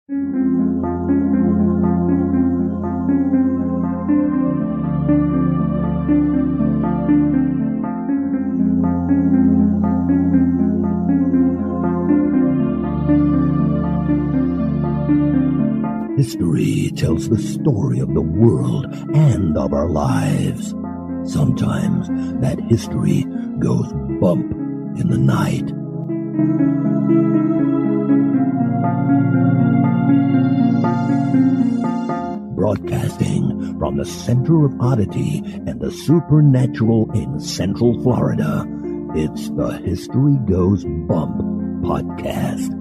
History tells the story of the world and of our lives. Sometimes that history goes bump in the night. Broadcasting from the center of Oddity and the supernatural in Central Florida, it's the History Goes Bump podcast.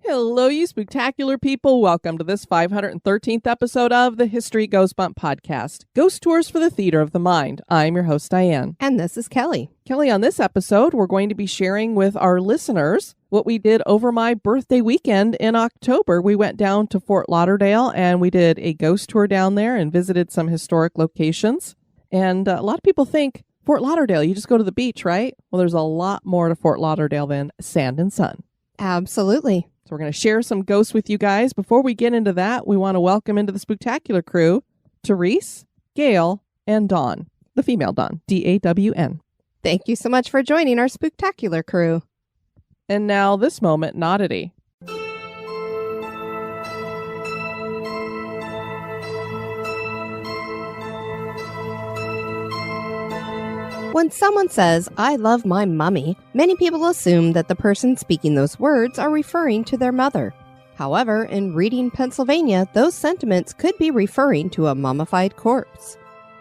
Hello, you spectacular people. Welcome to this 513th episode of the History Goes Bump podcast, Ghost Tours for the Theater of the Mind. I'm your host, Diane. And this is Kelly. Kelly, on this episode, we're going to be sharing with our listeners what we did over my birthday weekend in October. We went down to Fort Lauderdale and we did a ghost tour down there and visited some historic locations. And a lot of people think Fort Lauderdale, you just go to the beach, right? Well, there's a lot more to Fort Lauderdale than sand and sun. Absolutely. So we're going to share some ghosts with you guys. Before we get into that, we want to welcome into the spectacular crew Therese, Gail, and Dawn, the female Dawn, D-A-W-N. Thank you so much for joining our spectacular crew. And now this moment in Oddity. When someone says, "I love my mummy," many people assume that the person speaking those words are referring to their mother. However, in Reading, Pennsylvania, those sentiments could be referring to a mummified corpse.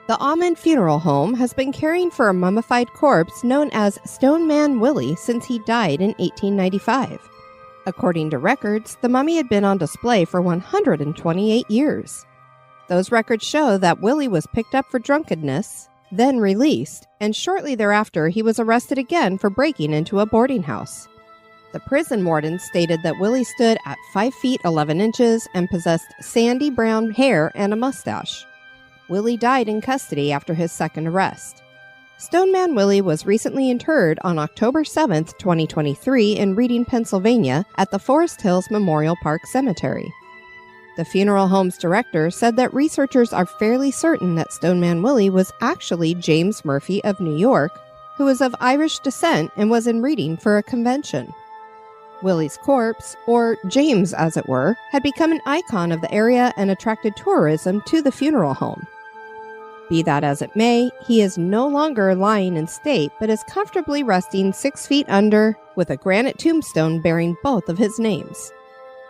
The Almond Funeral Home has been caring for a mummified corpse known as Stoneman Willie since he died in 1895. According to records, the mummy had been on display for 128 years. Those records show that Willie was picked up for drunkenness, then released, and shortly thereafter he was arrested again for breaking into a boarding house. The prison warden stated that Willie stood at 5 feet 11 inches and possessed sandy brown hair and a mustache. Willie died in custody after his second arrest. Stoneman Willie was recently interred on October 7, 2023 in Reading, Pennsylvania at the Forest Hills Memorial Park Cemetery. The funeral home's director said that researchers are fairly certain that Stoneman Willie was actually James Murphy of New York, who is of Irish descent and was in Reading for a convention. Willie's corpse, or James as it were, had become an icon of the area and attracted tourism to the funeral home. Be that as it may, he is no longer lying in state but is comfortably resting 6 feet under with a granite tombstone bearing both of his names.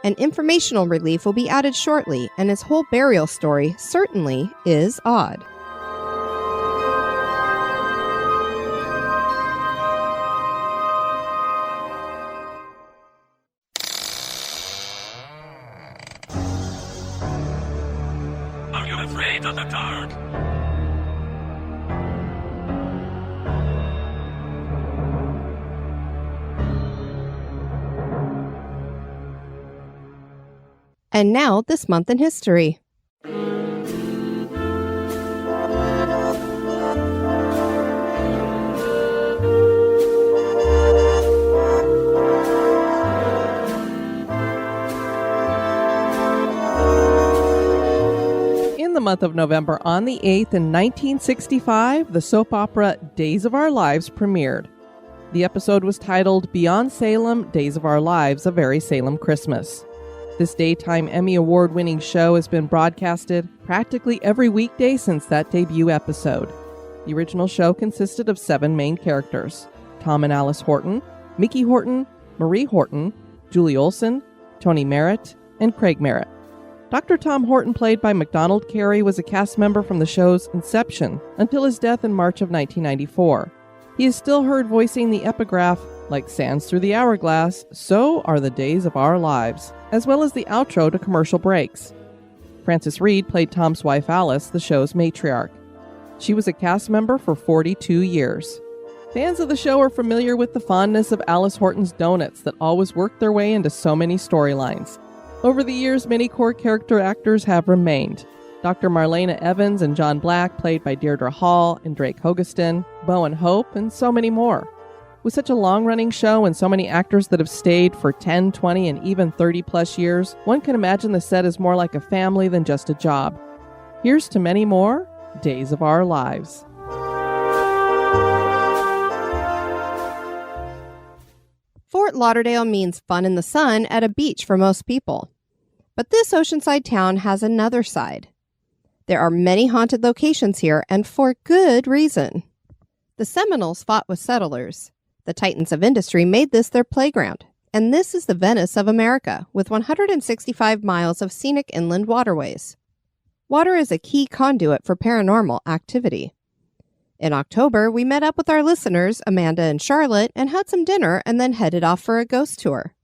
An informational relief will be added shortly, and his whole burial story certainly is odd. Are you afraid of the dark? And now, this month in history. In the month of November, on the 8th in 1965, the soap opera Days of Our Lives premiered. The episode was titled Beyond Salem, Days of Our Lives, A Very Salem Christmas. This daytime Emmy Award-winning show has been broadcasted practically every weekday since that debut episode. The original show consisted of 7 main characters: Tom and Alice Horton, Mickey Horton, Marie Horton, Julie Olson, Tony Merritt, and Craig Merritt. Dr. Tom Horton, played by MacDonald Carey, was a cast member from the show's inception until his death in March of 1994. He is still heard voicing the epigraph, "Like sands through the hourglass, so are the days of our lives," as well as the outro to commercial breaks. Frances Reed played Tom's wife Alice, the show's matriarch. She was a cast member for 42 years. Fans of the show are familiar with the fondness of Alice Horton's donuts that always worked their way into so many storylines. Over the years, many core character actors have remained. Dr. Marlena Evans and John Black, played by Deirdre Hall and Drake Hogestyn, Bo and Hope, and so many more. With such a long-running show and so many actors that have stayed for 10, 20, and even 30-plus years, one can imagine the set is more like a family than just a job. Here's to many more Days of Our Lives. Fort Lauderdale means fun in the sun at a beach for most people. But this oceanside town has another side. There are many haunted locations here, and for good reason. The Seminoles fought with settlers. The titans of industry made this their playground. And this is the Venice of America, with 165 miles of scenic inland waterways. Water is a key conduit for paranormal activity. In October, we met up with our listeners, Amanda and Charlotte, and had some dinner and then headed off for a ghost tour.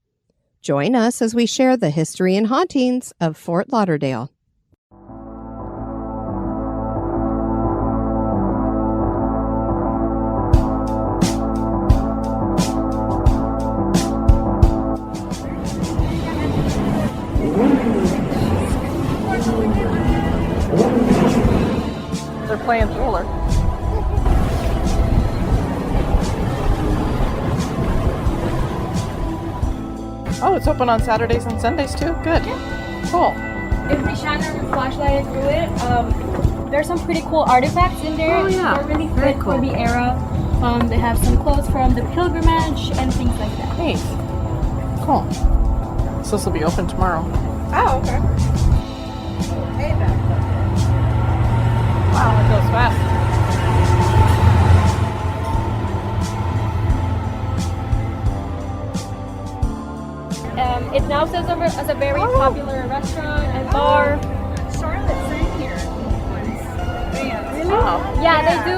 Join us as we share the history and hauntings of Fort Lauderdale. They're playing Thriller. Oh, it's open on Saturdays and Sundays too? Good. Yeah. Cool. If we shine our flashlight through it, there's some pretty cool artifacts in there. Oh, yeah. They're really Very fit cool. for the era. They have some clothes from the pilgrimage and things like that. Neat. Cool. So this will be open tomorrow. Oh, okay. Wow, it goes fast. It now serves as a very popular restaurant and bar. Charlotte sang here once. Bands. Oh. Yeah, they do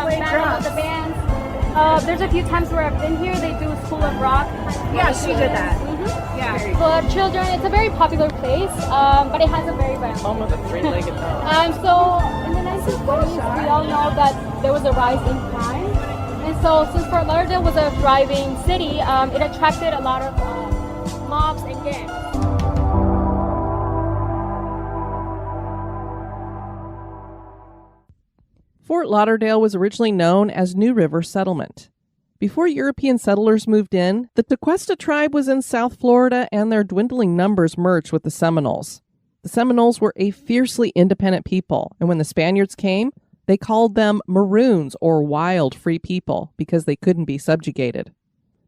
Play battle of drums. the bands. There's a few times where I've been here. They do School of Rock. Yeah, she did that. Mm-hmm. Yeah. For children, it's a very popular place, but it has a very random. Home of the three-legged dog. So in the 1920s, we all know that there was a rise in crime. And so since Fort Lauderdale was a thriving city, it attracted a lot of mobs and gangs. Fort Lauderdale was originally known as New River Settlement. Before European settlers moved in, the Tequesta tribe was in South Florida and their dwindling numbers merged with the Seminoles. The Seminoles were a fiercely independent people, and when the Spaniards came, they called them Maroons or wild free people because they couldn't be subjugated.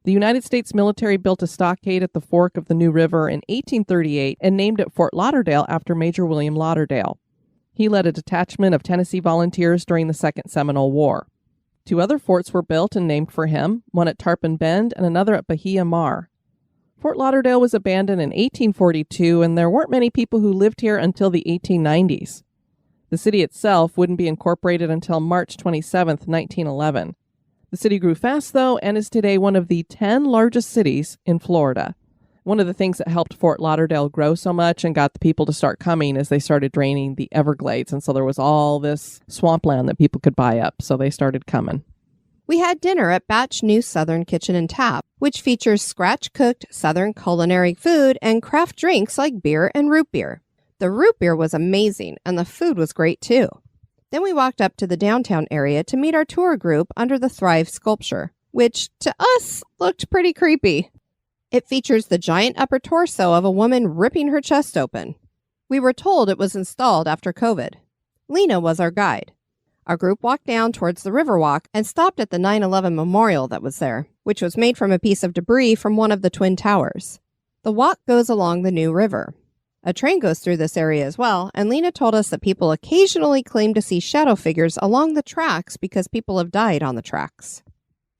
The United States military built a stockade at the fork of the New River in 1838 and named it Fort Lauderdale after Major William Lauderdale. He led a detachment of Tennessee volunteers during the Second Seminole War. 2 other forts were built and named for him, one at Tarpon Bend and another at Bahia Mar. Fort Lauderdale was abandoned in 1842, and there weren't many people who lived here until the 1890s. The city itself wouldn't be incorporated until March 27, 1911. The city grew fast, though, and is today one of the 10 largest cities in Florida. One of the things that helped Fort Lauderdale grow so much and got the people to start coming is they started draining the Everglades, and so there was all this swampland that people could buy up, so they started coming. We had dinner at Batch New Southern Kitchen and Tap, which features scratch-cooked Southern culinary food and craft drinks like beer and root beer. The root beer was amazing, and the food was great, too. Then we walked up to the downtown area to meet our tour group under the Thrive sculpture, which, to us, looked pretty creepy. It features the giant upper torso of a woman ripping her chest open. We were told it was installed after COVID. Lena was our guide. Our group walked down towards the Riverwalk and stopped at the 9/11 memorial that was there, which was made from a piece of debris from one of the Twin Towers. The walk goes along the New River. A train goes through this area as well, and Lena told us that people occasionally claim to see shadow figures along the tracks because people have died on the tracks.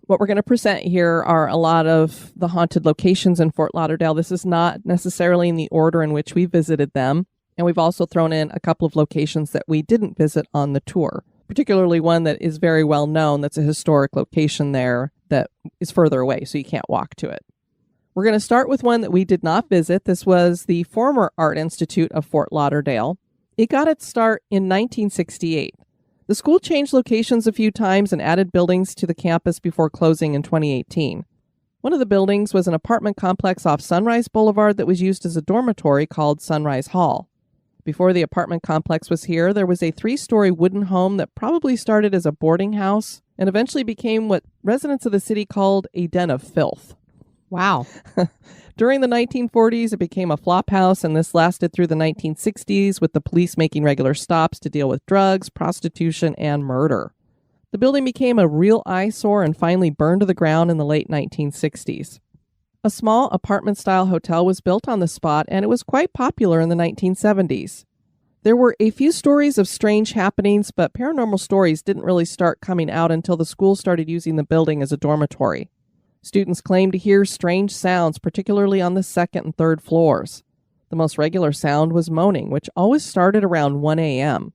What we're going to present here are a lot of the haunted locations in Fort Lauderdale. This is not necessarily in the order in which we visited them, and we've also thrown in a couple of locations that we didn't visit on the tour, particularly one that is very well known that's a historic location there that is further away, so you can't walk to it. We're going to start with one that we did not visit. This was the former Art Institute of Fort Lauderdale. It got its start in 1968. The school changed locations a few times and added buildings to the campus before closing in 2018. One of the buildings was an apartment complex off Sunrise Boulevard that was used as a dormitory called Sunrise Hall. Before the apartment complex was here, there was a 3-story wooden home that probably started as a boarding house and eventually became what residents of the city called a den of filth. Wow. During the 1940s, it became a flop house, and this lasted through the 1960s, with the police making regular stops to deal with drugs, prostitution, and murder. The building became a real eyesore and finally burned to the ground in the late 1960s. A small apartment-style hotel was built on the spot, and it was quite popular in the 1970s. There were a few stories of strange happenings, but paranormal stories didn't really start coming out until the school started using the building as a dormitory. Students claimed to hear strange sounds, particularly on the second and third floors. The most regular sound was moaning, which always started around 1 a.m.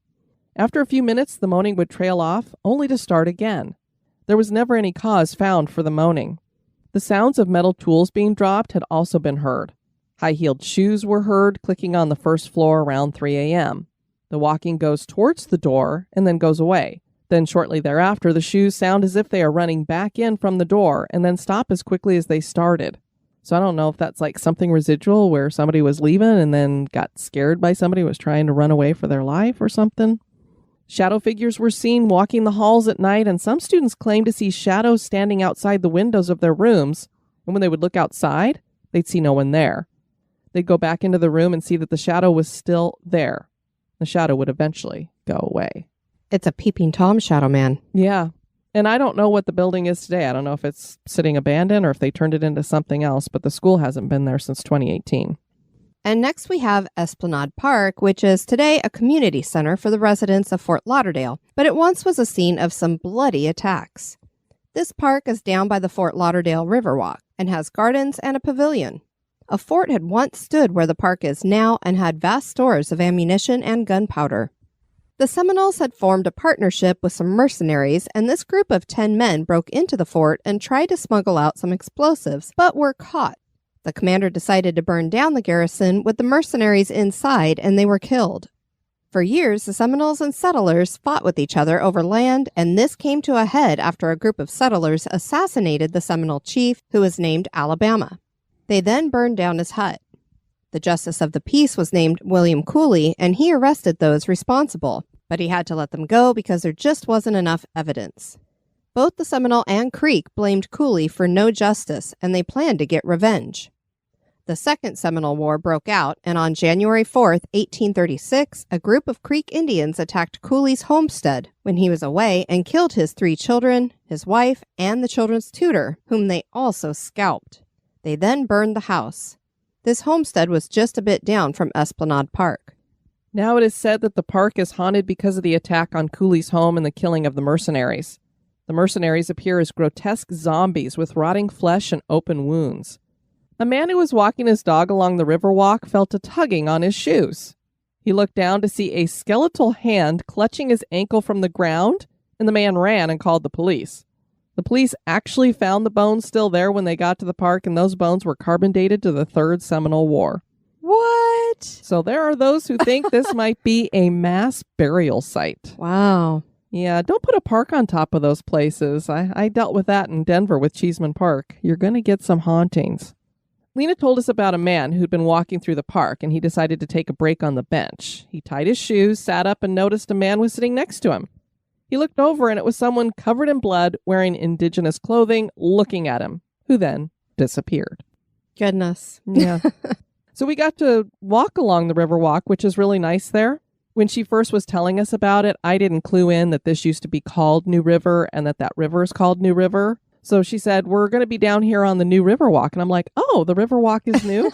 After a few minutes, the moaning would trail off, only to start again. There was never any cause found for the moaning. The sounds of metal tools being dropped had also been heard. High-heeled shoes were heard clicking on the first floor around 3 a.m. The walking goes towards the door and then goes away. Then shortly thereafter, the shoes sound as if they are running back in from the door and then stop as quickly as they started. So I don't know if that's like something residual where somebody was leaving and then got scared by somebody who was trying to run away for their life or something. Shadow figures were seen walking the halls at night, and some students claimed to see shadows standing outside the windows of their rooms. And when they would look outside, they'd see no one there. They'd go back into the room and see that the shadow was still there. The shadow would eventually go away. It's a peeping Tom shadow man. Yeah. And I don't know what the building is today. I don't know if it's sitting abandoned or if they turned it into something else, but the school hasn't been there since 2018. And next we have Esplanade Park, which is today a community center for the residents of Fort Lauderdale, but it once was a scene of some bloody attacks. This park is down by the Fort Lauderdale Riverwalk and has gardens and a pavilion. A fort had once stood where the park is now and had vast stores of ammunition and gunpowder. The Seminoles had formed a partnership with some mercenaries, and this group of 10 men broke into the fort and tried to smuggle out some explosives, but were caught. The commander decided to burn down the garrison with the mercenaries inside, and they were killed. For years, the Seminoles and settlers fought with each other over land, and this came to a head after a group of settlers assassinated the Seminole chief, who was named Alabama. They then burned down his hut. The justice of the peace was named William Cooley, and he arrested those responsible, but he had to let them go because there just wasn't enough evidence. Both the Seminole and Creek blamed Cooley for no justice, and they planned to get revenge. The Second Seminole War broke out, and on January 4th, 1836, a group of Creek Indians attacked Cooley's homestead when he was away and killed his 3 children, his wife, and the children's tutor, whom they also scalped. They then burned the house. This homestead was just a bit down from Esplanade Park. Now it is said that the park is haunted because of the attack on Cooley's home and the killing of the mercenaries. The mercenaries appear as grotesque zombies with rotting flesh and open wounds. A man who was walking his dog along the Riverwalk felt a tugging on his shoes. He looked down to see a skeletal hand clutching his ankle from the ground, and the man ran and called the police. The police actually found the bones still there when they got to the park, and those bones were carbon dated to the Third Seminole War. What? So there are those who think this might be a mass burial site. Wow. Yeah, don't put a park on top of those places. I dealt with that in Denver with Cheeseman Park. You're going to get some hauntings. Lena told us about a man who'd been walking through the park, and he decided to take a break on the bench. He tied his shoes, sat up, and noticed a man was sitting next to him. He looked over, and it was someone covered in blood, wearing indigenous clothing, looking at him, who then disappeared. Goodness. Yeah. So we got to walk along the Riverwalk, which is really nice there. When she first was telling us about it, I didn't clue in that this used to be called New River and that river is called New River. So she said, we're going to be down here on the new Riverwalk. And I'm like, oh, the Riverwalk is new?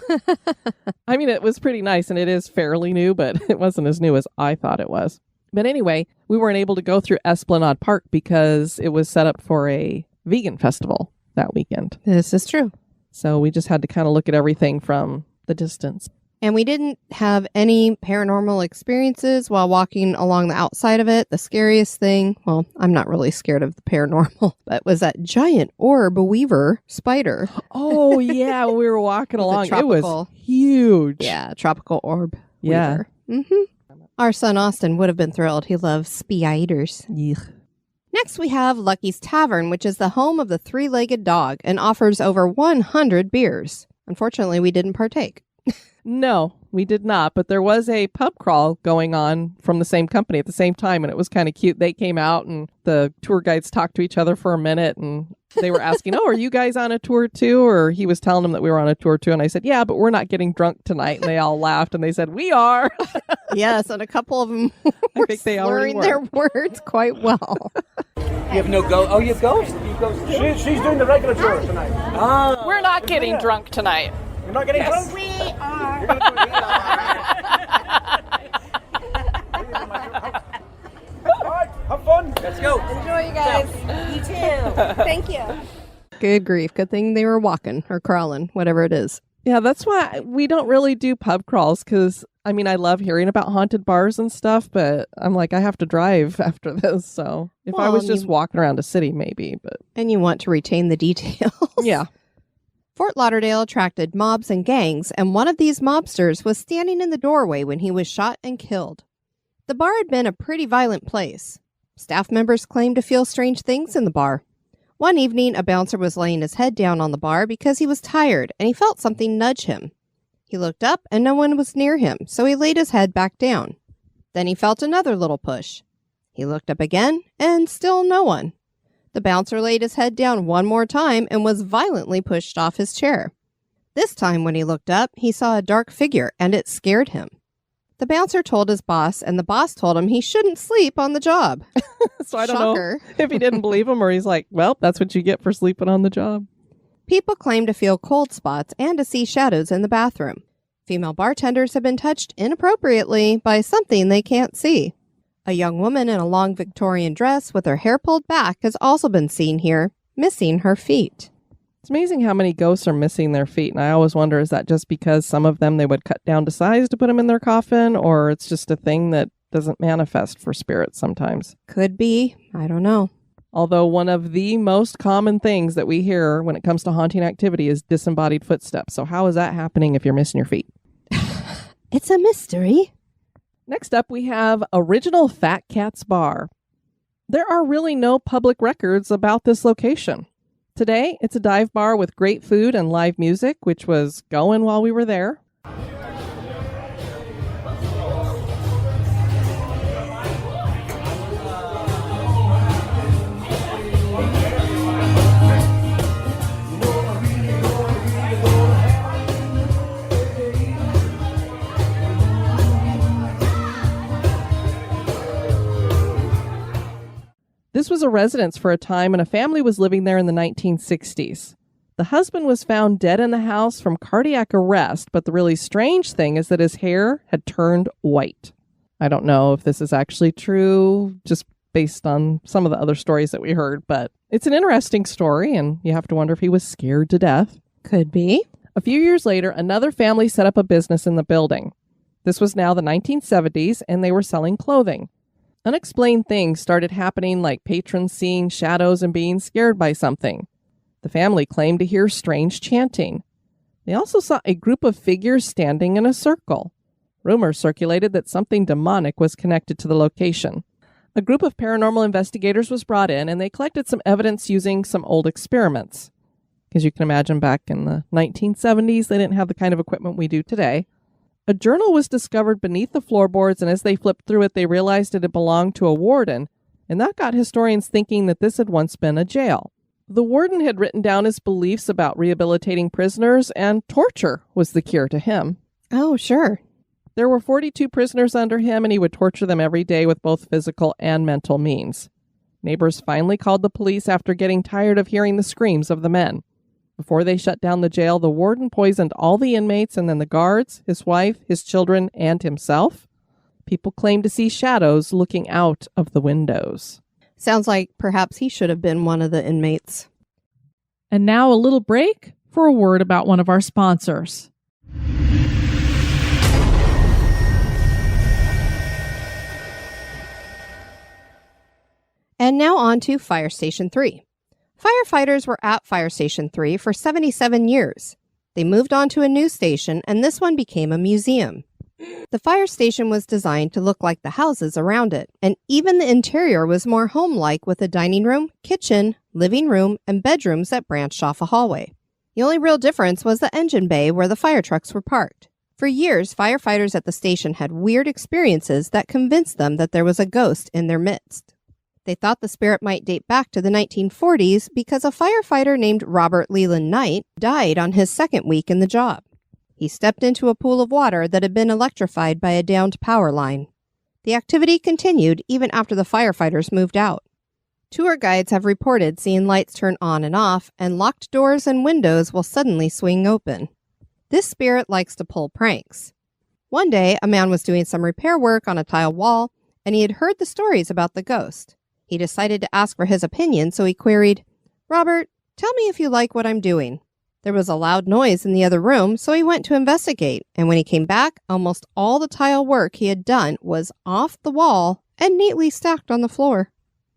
I mean, it was pretty nice, and it is fairly new, but it wasn't as new as I thought it was. But anyway, we weren't able to go through Esplanade Park because it was set up for a vegan festival that weekend. This is true. So we just had to kind of look at everything from the distance. And we didn't have any paranormal experiences while walking along the outside of it. The scariest thing, well, I'm not really scared of the paranormal, but was that giant orb weaver spider. Oh, yeah. We were walking along. It was huge. Yeah, tropical orb yeah. weaver. Our son Austin would have been thrilled. He loves spiders. Yuck. Next, we have Lucky's Tavern, which is the home of the three-legged dog and offers over 100 beers. Unfortunately, we didn't partake. No, we did not, but there was a pub crawl going on from the same company at the same time, and it was kind of cute. They came out, and the tour guides talked to each other for a minute, and they were asking, oh, are you guys on a tour too? Or he was telling them that we were on a tour too, and I said, yeah, but we're not getting drunk tonight. And they all laughed, and they said, we are. Yes, and a couple of them were slurring their words quite well. You have no go. Oh, you have ghost. She's doing the regular tour tonight. Ah. We're not getting drunk tonight. You're not getting drunk? We are. All right, have fun. Let's go. Enjoy, you guys. You too. Thank you. Good grief. Good thing they were walking or crawling, whatever it is. Yeah, that's why we don't really do pub crawls, because, I mean, I love hearing about haunted bars and stuff, but I'm like, I have to drive after this, so if I was just walking around a city, maybe, but... And you want to retain the details. Yeah. Fort Lauderdale attracted mobs and gangs, and one of these mobsters was standing in the doorway when he was shot and killed. The bar had been a pretty violent place. Staff members claimed to feel strange things in the bar. One evening, a bouncer was laying his head down on the bar because he was tired, and he felt something nudge him. He looked up, and no one was near him, so he laid his head back down. Then he felt another little push. He looked up again, and still no one. The bouncer laid his head down one more time and was violently pushed off his chair. This time when he looked up, he saw a dark figure, and it scared him. The bouncer told his boss, and the boss told him he shouldn't sleep on the job. So I don't know if he didn't believe him or he's like, well, that's what you get for sleeping on the job. People claim to feel cold spots and to see shadows in the bathroom. Female bartenders have been touched inappropriately by something they can't see. A young woman in a long Victorian dress with her hair pulled back has also been seen here, missing her feet. It's amazing how many ghosts are missing their feet, and I always wonder, is that just because some of them they would cut down to size to put them in their coffin, or it's just a thing that doesn't manifest for spirits sometimes? Could be. I don't know. Although one of the most common things that we hear when it comes to haunting activity is disembodied footsteps. So how is that happening if you're missing your feet? It's a mystery. Next up, we have Original Fat Cat's Bar. There are really no public records about this location. Today, it's a dive bar with great food and live music, which was going while we were there. This was a residence for a time, and a family was living there in the 1960s. The husband was found dead in the house from cardiac arrest, but the really strange thing is that his hair had turned white. I don't know if this is actually true, just based on some of the other stories that we heard, but it's an interesting story, and you have to wonder if he was scared to death. Could be. A few years later, another family set up a business in the building. This was now the 1970s, and they were selling clothing. Unexplained things started happening, like patrons seeing shadows and being scared by something. The family claimed to hear strange chanting. They also saw a group of figures standing in a circle. Rumors circulated that something demonic was connected to the location. A group of paranormal investigators was brought in, and they collected some evidence using some old experiments. As you can imagine, back in the 1970s, they didn't have the kind of equipment we do today. A journal was discovered beneath the floorboards, and as they flipped through it, they realized it had belonged to a warden, and that got historians thinking that this had once been a jail. The warden had written down his beliefs about rehabilitating prisoners, and torture was the cure to him. Oh, sure. There were 42 prisoners under him, and he would torture them every day with both physical and mental means. Neighbors finally called the police after getting tired of hearing the screams of the men. Before they shut down the jail, the warden poisoned all the inmates, and then the guards, his wife, his children, and himself. People claimed to see shadows looking out of the windows. Sounds like perhaps he should have been one of the inmates. And now a little break for a word about one of our sponsors. And now on to Fire Station 3. Firefighters were at Fire Station 3 for 77 years. They moved on to a new station, and this one became a museum. The fire station was designed to look like the houses around it, and even the interior was more home-like with a dining room, kitchen, living room, and bedrooms that branched off a hallway. The only real difference was the engine bay where the fire trucks were parked. For years, firefighters at the station had weird experiences that convinced them that there was a ghost in their midst. They thought the spirit might date back to the 1940s because a firefighter named Robert Leland Knight died on his second week in the job. He stepped into a pool of water that had been electrified by a downed power line. The activity continued even after the firefighters moved out. Tour guides have reported seeing lights turn on and off, and locked doors and windows will suddenly swing open. This spirit likes to pull pranks. One day, a man was doing some repair work on a tile wall, and he had heard the stories about the ghost. He decided to ask for his opinion, so he queried, "Robert, tell me if you like what I'm doing." There was a loud noise in the other room, so he went to investigate, and when he came back, almost all the tile work he had done was off the wall and neatly stacked on the floor.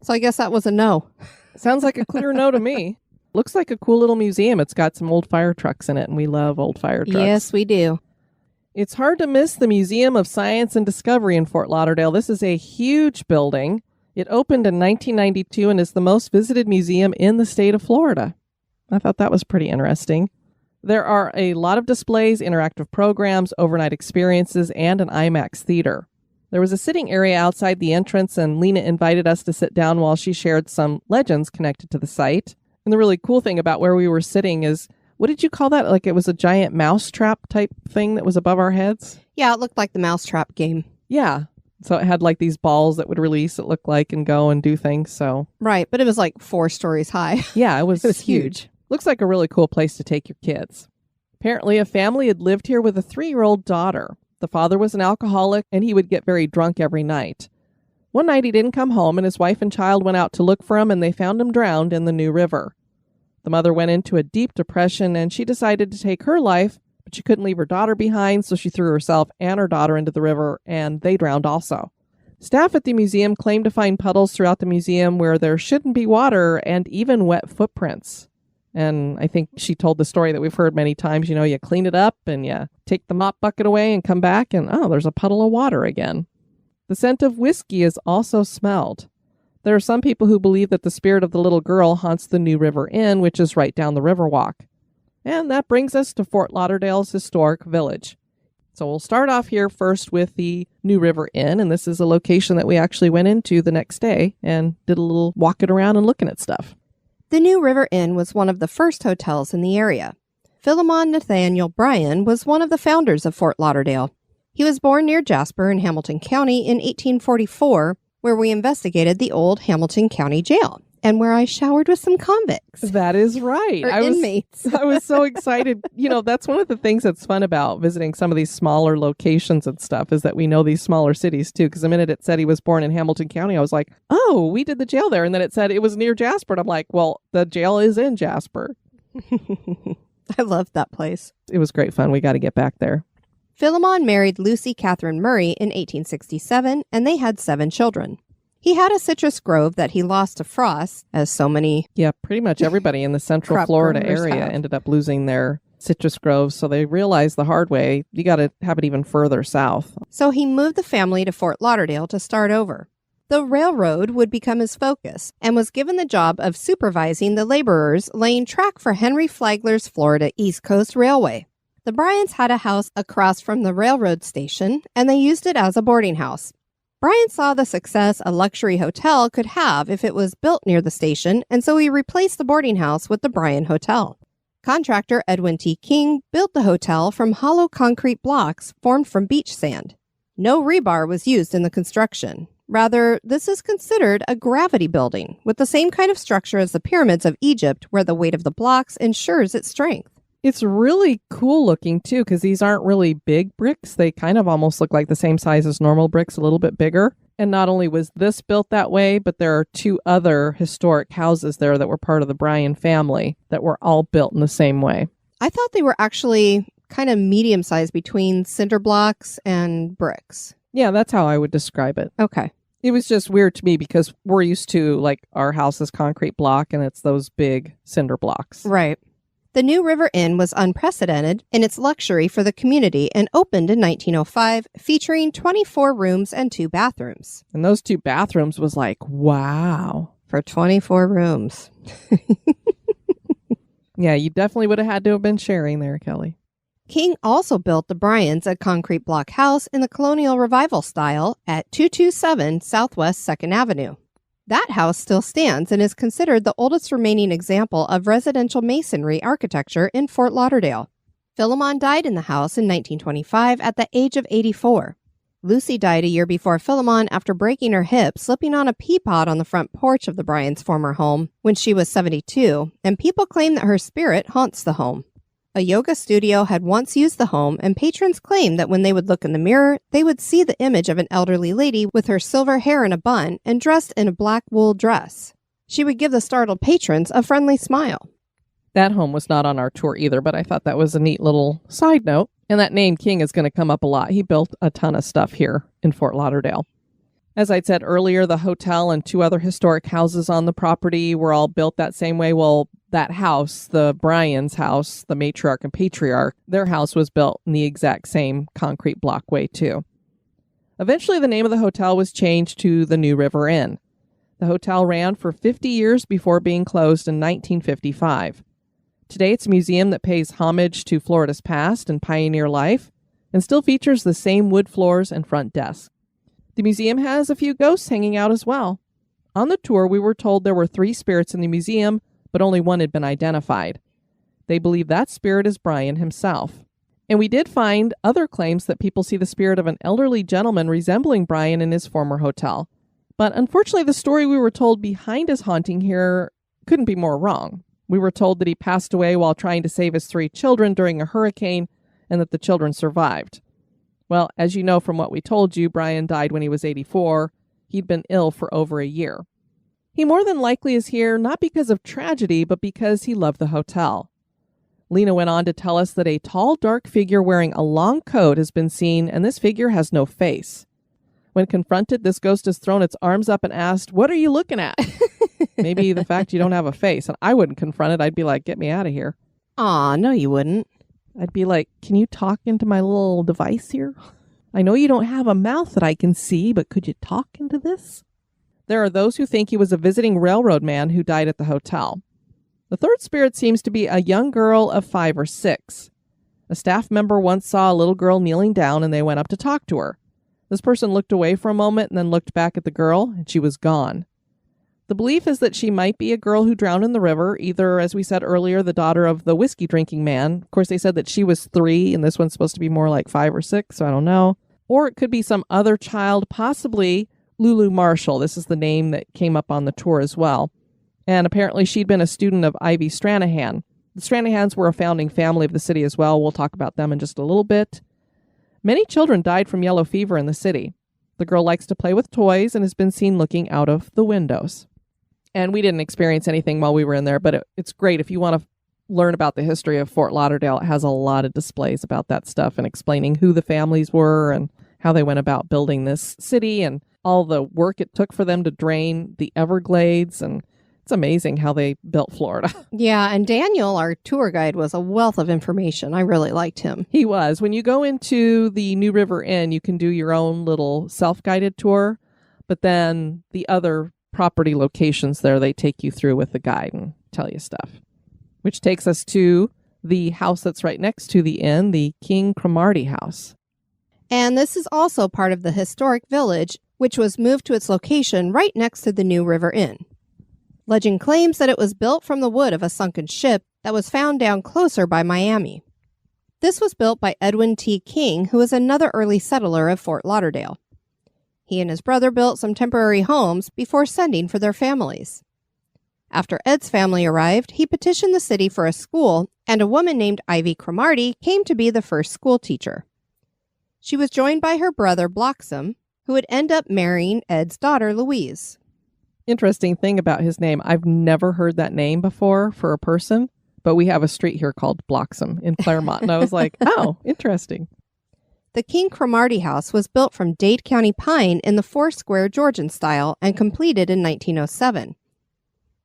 So I guess that was a no. Sounds like a clear no to me. Looks like a cool little museum. It's got some old fire trucks in it, and we love old fire trucks. Yes, we do. It's hard to miss the Museum of Science and Discovery in Fort Lauderdale. This is a huge building. It opened in 1992 and is the most visited museum in the state of Florida. I thought that was pretty interesting. There are a lot of displays, interactive programs, overnight experiences, and an IMAX theater. There was a sitting area outside the entrance, and Lena invited us to sit down while she shared some legends connected to the site. And the really cool thing about where we were sitting is, what did you call that? Like it was a giant mousetrap type thing that was above our heads? Yeah, it looked like the mousetrap game. Yeah. So it had like these balls that would release, it looked like, and go and do things. So Right, but it was like 4 stories high. yeah, it was huge. Looks like a really cool place to take your kids. Apparently, a family had lived here with a 3-year-old daughter. The father was an alcoholic, and he would get very drunk every night. One night, he didn't come home, and his wife and child went out to look for him, and they found him drowned in the New River. The mother went into a deep depression, and she decided to take her life, but she couldn't leave her daughter behind, so she threw herself and her daughter into the river, and they drowned also. Staff at the museum claimed to find puddles throughout the museum where there shouldn't be water, and even wet footprints. And I think she told the story that we've heard many times. You know, you clean it up and you take the mop bucket away and come back and, oh, there's a puddle of water again. The scent of whiskey is also smelled. There are some people who believe that the spirit of the little girl haunts the New River Inn, which is right down the Riverwalk. And that brings us to Fort Lauderdale's historic village. So we'll start off here first with the New River Inn, and this is a location that we actually went into the next day and did a little walking around and looking at stuff. The New River Inn was one of the first hotels in the area. Philemon Nathaniel Bryan was one of the founders of Fort Lauderdale. He was born near Jasper in Hamilton County in 1844, where we investigated the old Hamilton County Jail, and where I showered with some convicts. That is right. Or inmates. I was so excited. You know, that's one of the things that's fun about visiting some of these smaller locations and stuff, is that we know these smaller cities too. Because the minute it said he was born in Hamilton County, I was like, oh, we did the jail there. And then it said it was near Jasper. And I'm like, well, the jail is in Jasper. I loved that place. It was great fun. We got to get back there. Philemon married Lucy Catherine Murray in 1867, and they had 7 children. He had a citrus grove that he lost to frost, as so many... Yeah, pretty much everybody in the central Florida area ended up losing their citrus groves, so they realized the hard way, you got to have it even further south. So he moved the family to Fort Lauderdale to start over. The railroad would become his focus, and was given the job of supervising the laborers laying track for Henry Flagler's Florida East Coast Railway. The Bryans had a house across from the railroad station, and they used it as a boarding house. Bryan saw the success a luxury hotel could have if it was built near the station, and so he replaced the boarding house with the Bryan Hotel. Contractor Edwin T. King built the hotel from hollow concrete blocks formed from beach sand. No rebar was used in the construction. Rather, this is considered a gravity building, with the same kind of structure as the pyramids of Egypt, where the weight of the blocks ensures its strength. It's really cool looking, too, because these aren't really big bricks. They kind of almost look like the same size as normal bricks, a little bit bigger. And not only was this built that way, but there are 2 other historic houses there that were part of the Bryan family that were all built in the same way. I thought they were actually kind of medium-sized between cinder blocks and bricks. Yeah, that's how I would describe it. Okay. It was just weird to me because we're used to, like, our house is concrete block and it's those big cinder blocks. Right. The New River Inn was unprecedented in its luxury for the community and opened in 1905, featuring 24 rooms and 2 bathrooms. And those 2 bathrooms was like, wow. For 24 rooms. Yeah, you definitely would have had to have been sharing there, Kelly. King also built the Bryans a concrete block house in the colonial revival style at 227 Southwest 2nd Avenue. That house still stands and is considered the oldest remaining example of residential masonry architecture in Fort Lauderdale. Philemon died in the house in 1925 at the age of 84. Lucy died a year before Philemon after breaking her hip slipping on a pea pod on the front porch of the Bryans' former home when she was 72, and people claim that her spirit haunts the home. A yoga studio had once used the home, and patrons claimed that when they would look in the mirror, they would see the image of an elderly lady with her silver hair in a bun and dressed in a black wool dress. She would give the startled patrons a friendly smile. That home was not on our tour either, but I thought that was a neat little side note. And that name King is going to come up a lot. He built a ton of stuff here in Fort Lauderdale. As I said earlier, the hotel and 2 other historic houses on the property were all built that same way. Well, that house, the Bryans' house, the matriarch and patriarch, their house was built in the exact same concrete block way too. Eventually, the name of the hotel was changed to the New River Inn. The hotel ran for 50 years before being closed in 1955. Today, it's a museum that pays homage to Florida's past and pioneer life and still features the same wood floors and front desk. The museum has a few ghosts hanging out as well. On the tour, we were told there were 3 spirits in the museum, but only one had been identified. They believe that spirit is Brian himself. And we did find other claims that people see the spirit of an elderly gentleman resembling Brian in his former hotel. But unfortunately, the story we were told behind his haunting here couldn't be more wrong. We were told that he passed away while trying to save his 3 children during a hurricane and that the children survived. Well, as you know from what we told you, Brian died when he was 84. He'd been ill for over a year. He more than likely is here not because of tragedy, but because he loved the hotel. Lena went on to tell us that a tall, dark figure wearing a long coat has been seen, and this figure has no face. When confronted, this ghost has thrown its arms up and asked, "What are you looking at?" Maybe the fact you don't have a face. And I wouldn't confront it. I'd be like, "Get me out of here." Aw, no you wouldn't. I'd be like, "Can you talk into my little device here? I know you don't have a mouth that I can see, but could you talk into this?" There are those who think he was a visiting railroad man who died at the hotel. The third spirit seems to be a young girl of 5 or 6. A staff member once saw a little girl kneeling down and they went up to talk to her. This person looked away for a moment and then looked back at the girl, and she was gone. The belief is that she might be a girl who drowned in the river, either, as we said earlier, the daughter of the whiskey-drinking man. Of course, they said that she was 3, and this one's supposed to be more like 5 or 6, so I don't know. Or it could be some other child, possibly Lulu Marshall. This is the name that came up on the tour as well. And apparently she'd been a student of Ivy Stranahan. The Stranahans were a founding family of the city as well. We'll talk about them in just a little bit. Many children died from yellow fever in the city. The girl likes to play with toys and has been seen looking out of the windows. And we didn't experience anything while we were in there, but it's great. If you want to learn about the history of Fort Lauderdale, it has a lot of displays about that stuff and explaining who the families were and how they went about building this city and all the work it took for them to drain the Everglades. And it's amazing how they built Florida. Yeah, and Daniel, our tour guide, was a wealth of information. I really liked him. He was. When you go into the New River Inn, you can do your own little self-guided tour, but then the other property locations there, they take you through with the guide and tell you stuff. Which takes us to the house that's right next to the inn, the King Cromartie house. And this is also part of the historic village, which was moved to its location right next to the New River Inn. Legend claims that it was built from the wood of a sunken ship that was found down closer by Miami. This was built by Edwin T. King, who was another early settler of Fort Lauderdale. He and his brother built some temporary homes before sending for their families. After Ed's family arrived, he petitioned the city for a school, and a woman named Ivy Cromartie came to be the first school teacher. She was joined by her brother Bloxam, who would end up marrying Ed's daughter Louise. Interesting thing about his name, I've never heard that name before for a person, but we have a street here called Bloxam in Claremont, and I was like, oh, interesting. The King Cromartie house was built from Dade County pine in the four-square Georgian style and completed in 1907.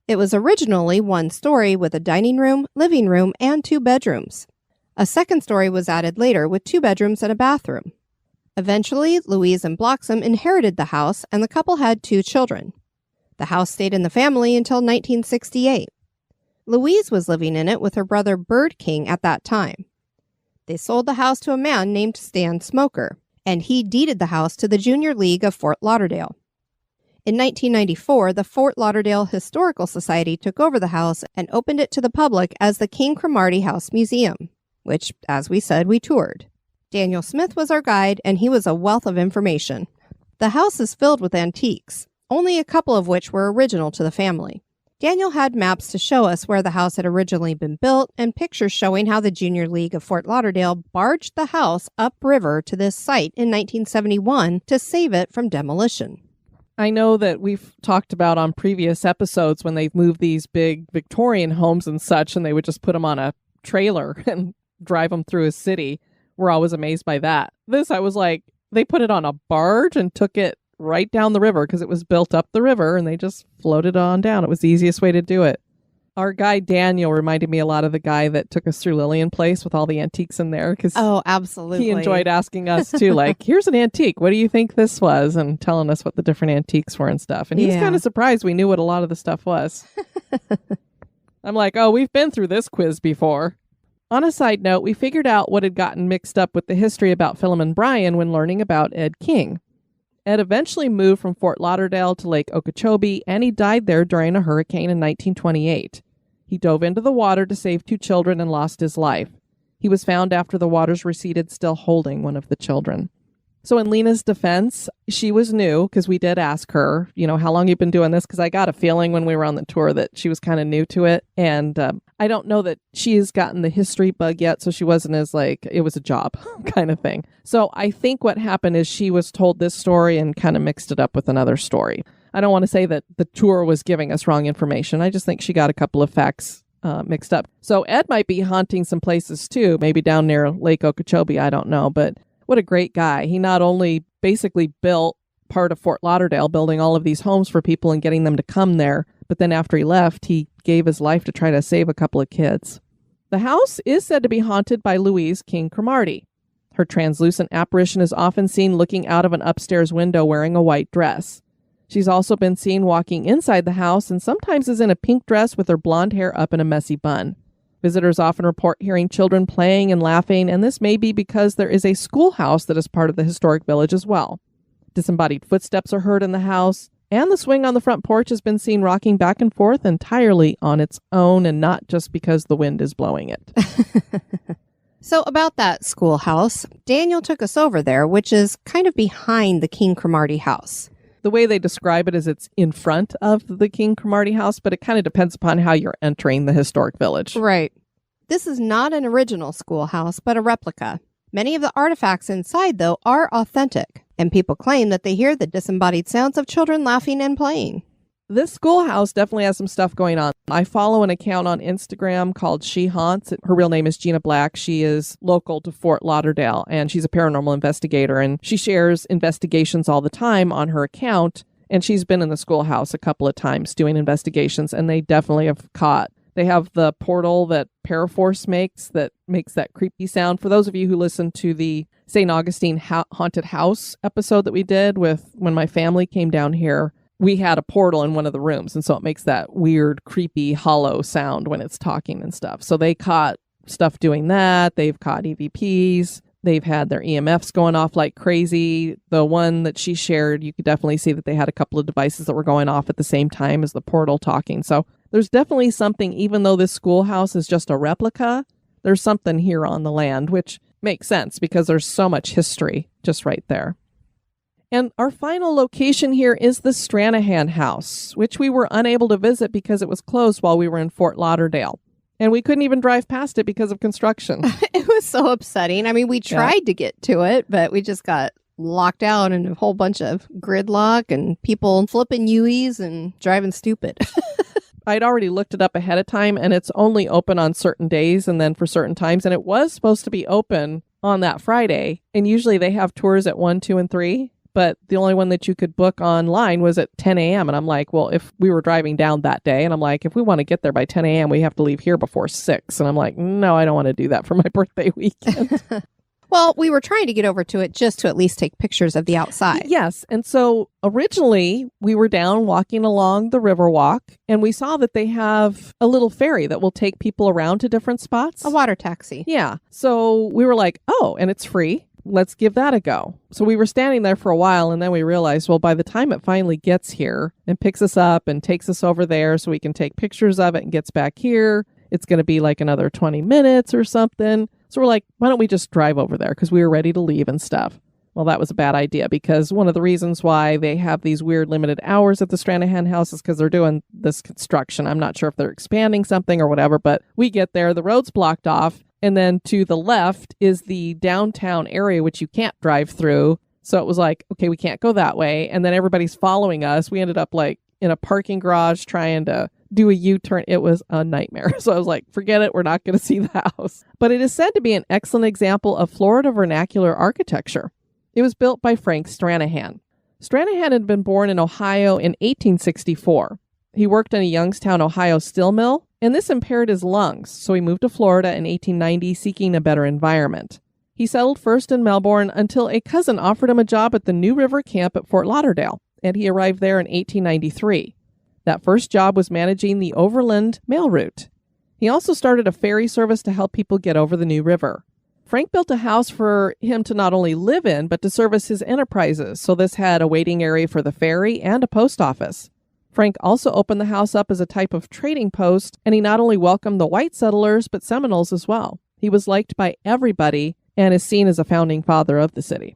It was originally one story with a dining room, living room, and 2 bedrooms. A second story was added later with 2 bedrooms and a bathroom. Eventually, Louise and Bloxam inherited the house, and the couple had 2 children. The house stayed in the family until 1968. Louise was living in it with her brother Bird King at that time. They sold the house to a man named Stan Smoker, and he deeded the house to the Junior League of Fort Lauderdale. In 1994, the Fort Lauderdale Historical Society took over the house and opened it to the public as the King Cromartie House Museum, which, as we said, we toured. Daniel Smith was our guide, and he was a wealth of information. The house is filled with antiques, only a couple of which were original to the family. Daniel had maps to show us where the house had originally been built and pictures showing how the Junior League of Fort Lauderdale barged the house upriver to this site in 1971 to save it from demolition. I know that we've talked about on previous episodes when they've moved these big Victorian homes and such, and they would just put them on a trailer and drive them through a city. We're always amazed by that. This, I was like, they put it on a barge and took it right down the river because it was built up the river, and they just floated on down. It was the easiest way to do it. Our guy Daniel reminded me a lot of the guy that took us through Lillian Place with all the antiques in there. Oh, absolutely. He enjoyed asking us too, like, here's an antique. What do you think this was? And telling us what the different antiques were and stuff. And he was kind of surprised we knew what a lot of the stuff was. I'm like, oh, we've been through this quiz before. On a side note, we figured out what had gotten mixed up with the history about Philemon Bryan when learning about Ed King. Ed eventually moved from Fort Lauderdale to Lake Okeechobee, and he died there during a hurricane in 1928. He dove into the water to save 2 children and lost his life. He was found after the waters receded still holding one of the children. So in Lena's defense, she was new because we did ask her, how long you've been doing this? Because I got a feeling when we were on the tour that she was kind of new to it. And I don't know that she has gotten the history bug yet. So she wasn't as it was a job kind of thing. So I think what happened is she was told this story and kind of mixed it up with another story. I don't want to say that the tour was giving us wrong information. I just think she got a couple of facts mixed up. So Ed might be haunting some places too, maybe down near Lake Okeechobee. I don't know. But what a great guy. He not only basically built part of Fort Lauderdale, building all of these homes for people and getting them to come there, but then after he left, he gave his life to try to save a couple of kids. The house is said to be haunted by Louise King Cromartie. Her translucent apparition is often seen looking out of an upstairs window wearing a white dress. She's also been seen walking inside the house and sometimes is in a pink dress with her blonde hair up in a messy bun. Visitors often report hearing children playing and laughing, and this may be because there is a schoolhouse that is part of the historic village as well. Disembodied footsteps are heard in the house, and the swing on the front porch has been seen rocking back and forth entirely on its own and not just because the wind is blowing it. So about that schoolhouse, Daniel took us over there, which is kind of behind the King Cromartie house. The way they describe it is it's in front of the King Cromartie house, but it kind of depends upon how you're entering the historic village. Right. This is not an original schoolhouse, but a replica. Many of the artifacts inside, though, are authentic, and people claim that they hear the disembodied sounds of children laughing and playing. This schoolhouse definitely has some stuff going on. I follow an account on Instagram called She Haunts. Her real name is Gina Black. She is local to Fort Lauderdale, and she's a paranormal investigator, and she shares investigations all the time on her account, and she's been in the schoolhouse a couple of times doing investigations, and they definitely have caught. They have the portal that Paraforce makes that creepy sound. For those of you who listen to the St. Augustine Haunted House episode that we did with when my family came down here, we had a portal in one of the rooms, and so it makes that weird, creepy, hollow sound when it's talking and stuff. So they caught stuff doing that. They've caught EVPs. They've had their EMFs going off like crazy. The one that she shared, you could definitely see that they had a couple of devices that were going off at the same time as the portal talking. So there's definitely something, even though this schoolhouse is just a replica, there's something here on the land, which makes sense because there's so much history just right there. And our final location here is the Stranahan House, which we were unable to visit because it was closed while we were in Fort Lauderdale. And we couldn't even drive past it because of construction. It was so upsetting. I mean, we tried to get to it, but we just got locked out in a whole bunch of gridlock and people flipping U's and driving stupid. I'd already looked it up ahead of time, and it's only open on certain days and then for certain times. And it was supposed to be open on that Friday. And usually they have tours at 1, 2, and 3. But the only one that you could book online was at 10 a.m. And I'm like, well, if we were driving down that day, and I'm like, if we want to get there by 10 a.m., we have to leave here before 6. And I'm like, no, I don't want to do that for my birthday weekend. Well, we were trying to get over to it just to at least take pictures of the outside. Yes. And so originally we were down walking along the Riverwalk and we saw that they have a little ferry that will take people around to different spots. A water taxi. Yeah. So we were like, oh, and it's free. Let's give that a go. So we were standing there for a while and then we realized, well, by the time it finally gets here and picks us up and takes us over there so we can take pictures of it and gets back here, it's going to be like another 20 minutes or something. So we're like, why don't we just drive over there? Because we were ready to leave and stuff. Well, that was a bad idea because one of the reasons why they have these weird limited hours at the Stranahan house is because they're doing this construction. I'm not sure if they're expanding something or whatever, but we get there, the road's blocked off. And then to the left is the downtown area, which you can't drive through. So it was like, okay, we can't go that way. And then everybody's following us. We ended up like in a parking garage trying to do a U-turn. It was a nightmare. So I was like, forget it. We're not going to see the house. But it is said to be an excellent example of Florida vernacular architecture. It was built by Frank Stranahan. Stranahan had been born in Ohio in 1864. He worked in a Youngstown, Ohio steel mill, and this impaired his lungs, so he moved to Florida in 1890 seeking a better environment. He settled first in Melbourne until a cousin offered him a job at the New River camp at Fort Lauderdale, and he arrived there in 1893. That first job was managing the overland mail route. He also started a ferry service to help people get over the New River. Frank built a house for him to not only live in, but to service his enterprises, so this had a waiting area for the ferry and a post office. Frank also opened the house up as a type of trading post, and he not only welcomed the white settlers, but Seminoles as well. He was liked by everybody and is seen as a founding father of the city.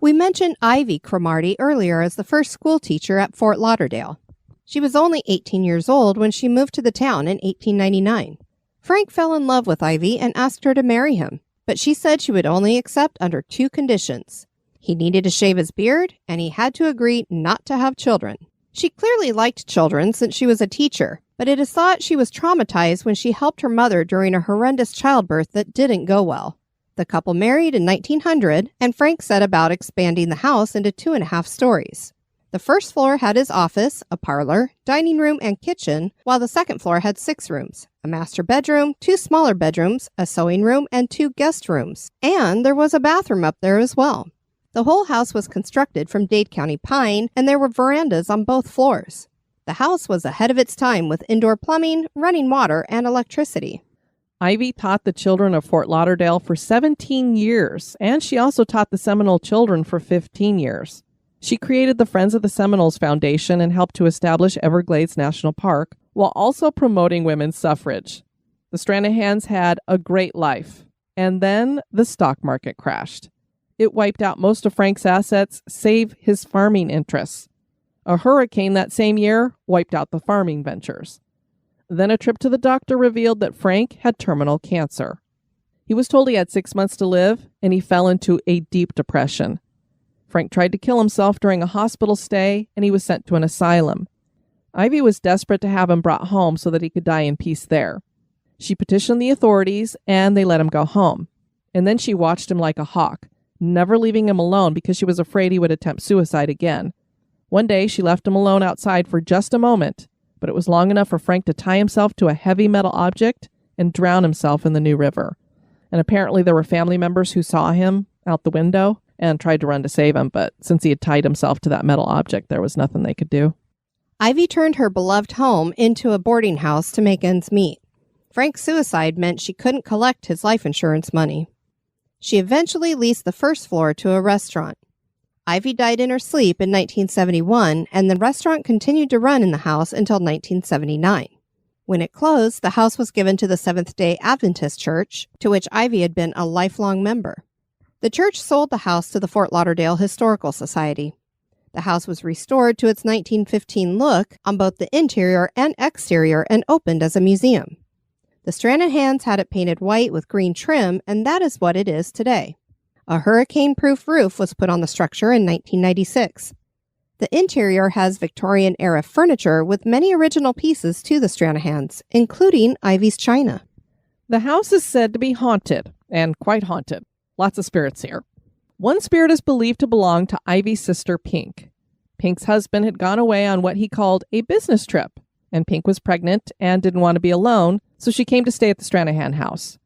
We mentioned Ivy Cromartie earlier as the first school teacher at Fort Lauderdale. She was only 18 years old when she moved to the town in 1899. Frank fell in love with Ivy and asked her to marry him, but she said she would only accept under two conditions. He needed to shave his beard, and he had to agree not to have children. She clearly liked children since she was a teacher, but it is thought she was traumatized when she helped her mother during a horrendous childbirth that didn't go well. The couple married in 1900, and Frank set about expanding the house into 2.5 stories. The first floor had his office, a parlor, dining room, and kitchen, while the second floor had 6 rooms, a master bedroom, 2 smaller bedrooms, a sewing room, and 2 guest rooms. And there was a bathroom up there as well. The whole house was constructed from Dade County pine, and there were verandas on both floors. The house was ahead of its time with indoor plumbing, running water, and electricity. Ivy taught the children of Fort Lauderdale for 17 years, and she also taught the Seminole children for 15 years. She created the Friends of the Seminoles Foundation and helped to establish Everglades National Park, while also promoting women's suffrage. The Stranahans had a great life, and then the stock market crashed. It wiped out most of Frank's assets, save his farming interests. A hurricane that same year wiped out the farming ventures. Then a trip to the doctor revealed that Frank had terminal cancer. He was told he had 6 months to live, and he fell into a deep depression. Frank tried to kill himself during a hospital stay, and he was sent to an asylum. Ivy was desperate to have him brought home so that he could die in peace there. She petitioned the authorities, and they let him go home. And then she watched him like a hawk, never leaving him alone because she was afraid he would attempt suicide again. One day, she left him alone outside for just a moment, but it was long enough for Frank to tie himself to a heavy metal object and drown himself in the New River. And apparently there were family members who saw him out the window and tried to run to save him, but since he had tied himself to that metal object, there was nothing they could do. Ivy turned her beloved home into a boarding house to make ends meet. Frank's suicide meant she couldn't collect his life insurance money. She eventually leased the first floor to a restaurant. Ivy died in her sleep in 1971, and the restaurant continued to run in the house until 1979. When it closed, the house was given to the Seventh-day Adventist Church, to which Ivy had been a lifelong member. The church sold the house to the Fort Lauderdale Historical Society. The house was restored to its 1915 look on both the interior and exterior and opened as a museum. The Stranahans had it painted white with green trim, and that is what it is today. A hurricane-proof roof was put on the structure in 1996. The interior has Victorian-era furniture with many original pieces to the Stranahans, including Ivy's china. The house is said to be haunted, and quite haunted. Lots of spirits here. One spirit is believed to belong to Ivy's sister, Pink. Pink's husband had gone away on what he called a business trip, and Pink was pregnant and didn't want to be alone, so she came to stay at the Stranahan house.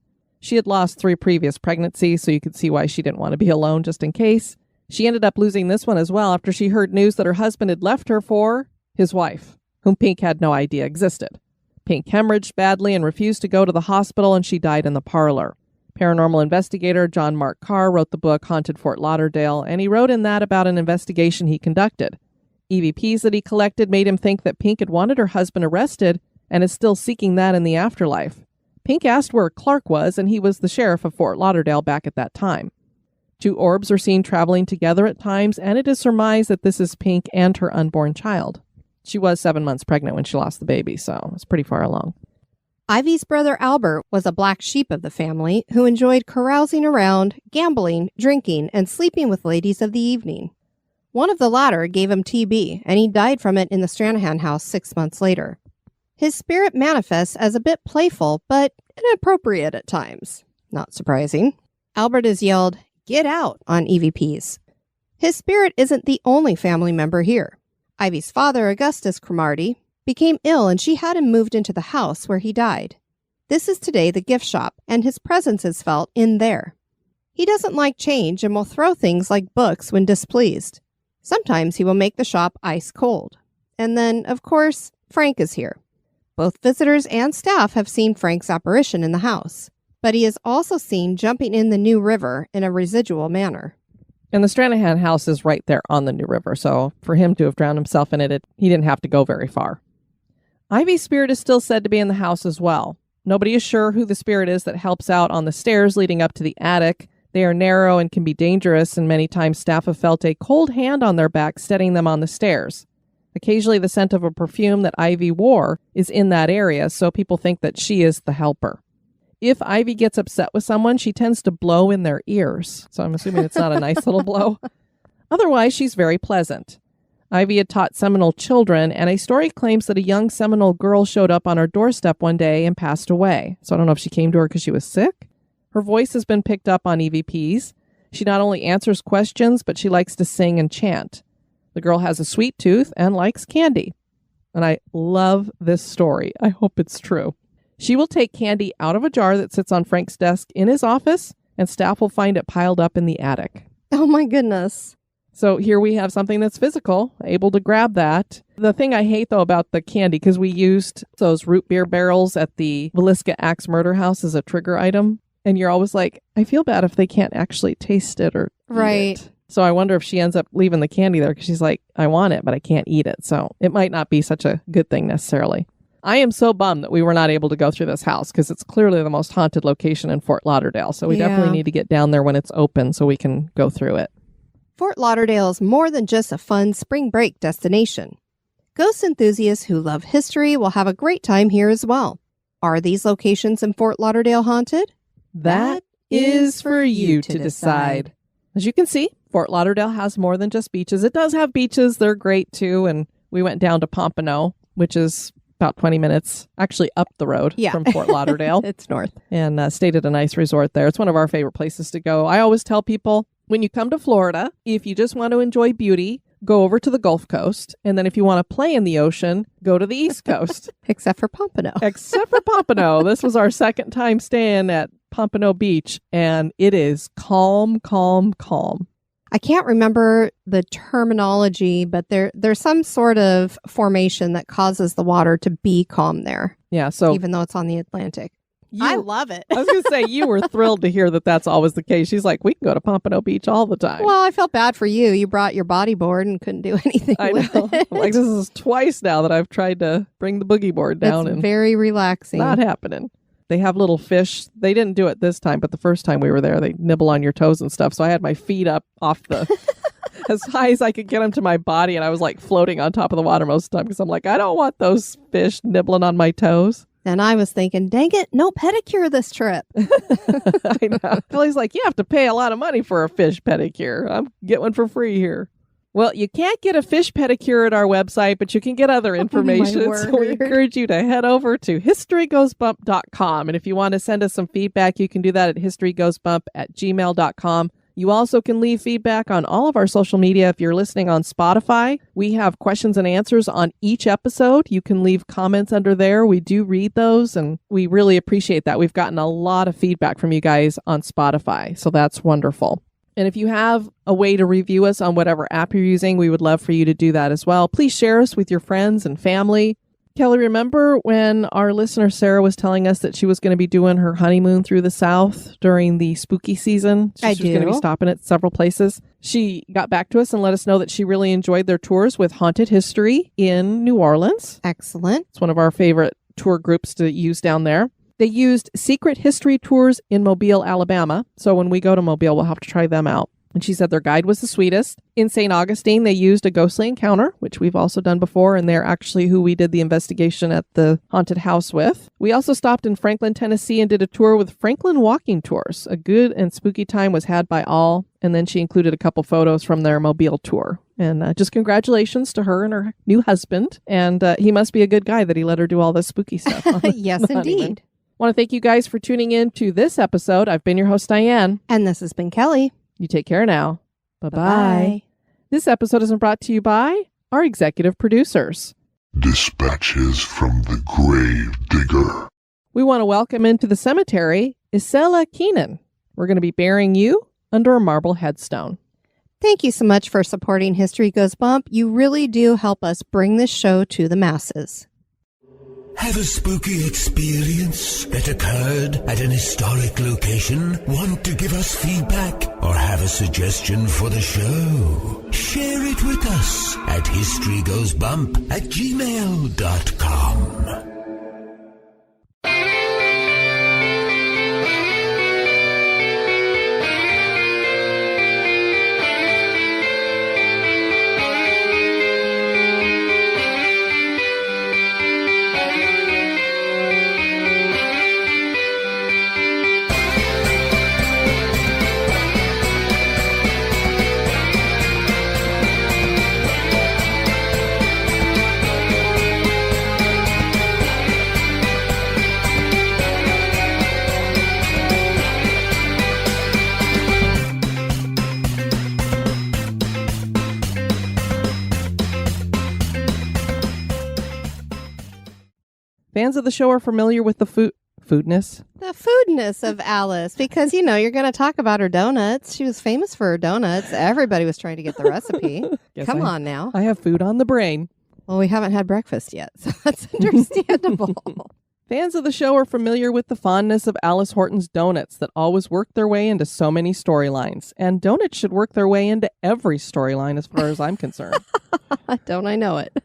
She had lost 3 previous pregnancies, so you could see why she didn't want to be alone just in case. She ended up losing this one as well after she heard news that her husband had left her for his wife, whom Pink had no idea existed. Pink hemorrhaged badly and refused to go to the hospital, and she died in the parlor. Paranormal investigator John Mark Carr wrote the book Haunted Fort Lauderdale, and he wrote in that about an investigation he conducted. EVPs that he collected made him think that Pink had wanted her husband arrested and is still seeking that in the afterlife. Pink asked where Clark was, and he was the sheriff of Fort Lauderdale back at that time. 2 orbs are seen traveling together at times, and it is surmised that this is Pink and her unborn child. She was 7 months pregnant when she lost the baby, so it's pretty far along. Ivy's brother Albert was a black sheep of the family who enjoyed carousing around, gambling, drinking, and sleeping with ladies of the evening. One of the latter gave him TB, and he died from it in the Stranahan house 6 months later. His spirit manifests as a bit playful, but inappropriate at times. Not surprising. Albert is yelled, "Get out," on EVPs. His spirit isn't the only family member here. Ivy's father, Augustus Cromarty, became ill, and she had him moved into the house where he died. This is today the gift shop, and his presence is felt in there. He doesn't like change and will throw things like books when displeased. Sometimes he will make the shop ice cold. And then, of course, Frank is here. Both visitors and staff have seen Frank's apparition in the house, but he is also seen jumping in the New River in a residual manner. And the Stranahan house is right there on the New River, so for him to have drowned himself in it, he didn't have to go very far. Ivy's spirit is still said to be in the house as well. Nobody is sure who the spirit is that helps out on the stairs leading up to the attic. They are narrow and can be dangerous, and many times staff have felt a cold hand on their back steadying them on the stairs. Occasionally the scent of a perfume that Ivy wore is in that area, so people think that she is the helper. If Ivy gets upset with someone, she tends to blow in their ears, so I'm assuming it's not a nice little blow. Otherwise, she's very pleasant. Ivy had taught Seminole children, and a story claims that a young Seminole girl showed up on her doorstep one day and passed away. So I don't know if she came to her because she was sick. Her voice has been picked up on EVPs. She not only answers questions, but she likes to sing and chant. The girl has a sweet tooth and likes candy. And I love this story. I hope it's true. She will take candy out of a jar that sits on Frank's desk in his office, and staff will find it piled up in the attic. Oh my goodness. So here we have something that's physical, able to grab that. The thing I hate, though, about the candy, because we used those root beer barrels at the Villisca Axe Murder House as a trigger item. And you're always like, I feel bad if they can't actually taste it or eat it. So I wonder if she ends up leaving the candy there because she's like, I want it, but I can't eat it. So it might not be such a good thing necessarily. I am so bummed that we were not able to go through this house because it's clearly the most haunted location in Fort Lauderdale. So we definitely need to get down there when it's open so we can go through it. Fort Lauderdale is more than just a fun spring break destination. Ghost enthusiasts who love history will have a great time here as well. Are these locations in Fort Lauderdale haunted? That is for you to decide. As you can see, Fort Lauderdale has more than just beaches. It does have beaches. They're great too. And we went down to Pompano, which is about 20 minutes actually up the road from Fort Lauderdale. It's north. And stayed at a nice resort there. It's one of our favorite places to go. I always tell people, when you come to Florida, if you just want to enjoy beauty, go over to the Gulf Coast. And then if you want to play in the ocean, go to the East Coast. Except for Pompano. Except for Pompano. This was our second time staying at Pompano Beach, and it is calm, calm, calm. I can't remember the terminology, but there's some sort of formation that causes the water to be calm there. Yeah, so even though it's on the Atlantic. I love it. I was going to say, you were thrilled to hear that that's always the case. She's like, we can go to Pompano Beach all the time. Well, I felt bad for you. You brought your bodyboard and couldn't do anything with it. Like, this is twice now that I've tried to bring the boogie board down. It's very relaxing. Not happening. They have little fish. They didn't do it this time, but the first time we were there, they nibble on your toes and stuff. So I had my feet up off the, as high as I could get them to my body. And I was like floating on top of the water most of the time because I'm like, I don't want those fish nibbling on my toes. And I was thinking, dang it, no pedicure this trip. I know. Billy's like, you have to pay a lot of money for a fish pedicure. I'm get one for free here. Well, you can't get a fish pedicure at our website, but you can get other information. So we encourage you to head over to historygoesbump.com. And if you want to send us some feedback, you can do that at historygoesbump@gmail.com. You also can leave feedback on all of our social media. If you're listening on Spotify, we have questions and answers on each episode. You can leave comments under there. We do read those, and we really appreciate that. We've gotten a lot of feedback from you guys on Spotify, so that's wonderful. And if you have a way to review us on whatever app you're using, we would love for you to do that as well. Please share us with your friends and family. Kelly, remember when our listener Sarah was telling us that she was going to be doing her honeymoon through the South during the spooky season? She was going to be stopping at several places. She got back to us and let us know that she really enjoyed their tours with Haunted History in New Orleans. Excellent. It's one of our favorite tour groups to use down there. They used Secret History Tours in Mobile, Alabama. So when we go to Mobile, we'll have to try them out. And she said their guide was the sweetest. In St. Augustine, they used a ghostly encounter, which we've also done before, and they're actually who we did the investigation at the haunted house with. We also stopped in Franklin, Tennessee, and did a tour with Franklin Walking Tours. A good and spooky time was had by all, and then she included a couple photos from their Mobile tour. And just congratulations to her and her new husband. And he must be a good guy that he let her do all this spooky stuff. Yes, indeed. I want to thank you guys for tuning in to this episode. I've been your host, Diane. And this has been Kelly. You take care now. Bye-bye. Bye-bye. This episode is brought to you by our executive producers. Dispatches from the Grave Digger. We want to welcome into the cemetery Isela Keenan. We're going to be burying you under a marble headstone. Thank you so much for supporting History Goes Bump. You really do help us bring this show to the masses. Have a spooky experience that occurred at an historic location? Want to give us feedback or have a suggestion for the show? Share it with us at historygoesbump@gmail.com. Fans of the show are familiar with the foodness. The foodness of Alice, because, you know, you're going to talk about her donuts. She was famous for her donuts. Everybody was trying to get the recipe. Come on now. I have food on the brain. Well, we haven't had breakfast yet, so that's understandable. Fans of the show are familiar with the fondness of Alice Horton's donuts that always work their way into so many storylines. And donuts should work their way into every storyline as far as I'm concerned. Don't I know it?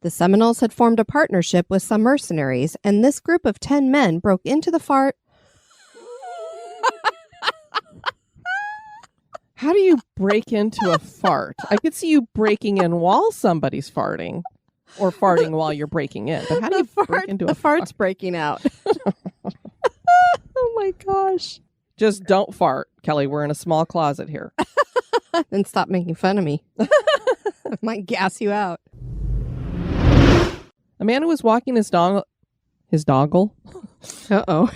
The Seminoles had formed a partnership with some mercenaries, and this group of 10 men broke into the fort. How do you break into a fart? I could see you breaking in while somebody's farting, or farting while you're breaking in. But how do you break into a fart? The fart's breaking out. Oh my gosh. Just don't fart, Kelly. We're in a small closet here. Then stop making fun of me. I might gas you out. A man who was walking his dongle. Uh-oh.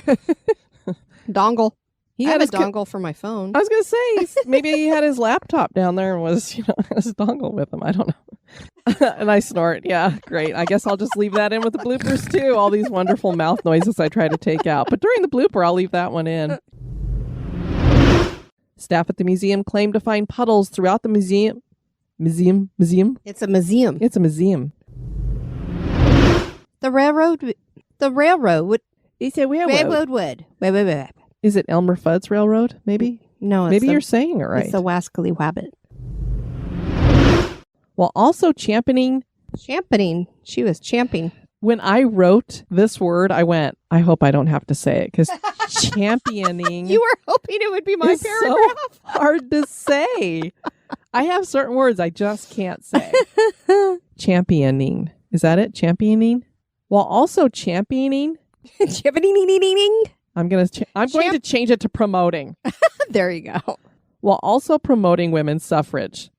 Dongle. He I had have his a dongle for my phone. I was going to say, maybe he had his laptop down there and was, had his dongle with him. I don't know. And I snort. Yeah, great. I guess I'll just leave that in with the bloopers too. All these wonderful mouth noises I try to take out. But during the blooper, I'll leave that one in. Staff at the museum claimed to find puddles throughout the museum. Museum? It's a museum. It's a museum. The railroad would. It's a Railroad would. Wait. Is it Elmer Fudd's Railroad, maybe? No, maybe you're saying it right. It's the Wascally Wabbit. While also championing. She was champing. When I wrote this word, I went, I hope I don't have to say it, because championing. You were hoping it would be my paragraph. So hard to say. I have certain words I just can't say. Championing. Is that it? Championing? While also championing. I'm going to change it to promoting. There you go. While also promoting women's suffrage.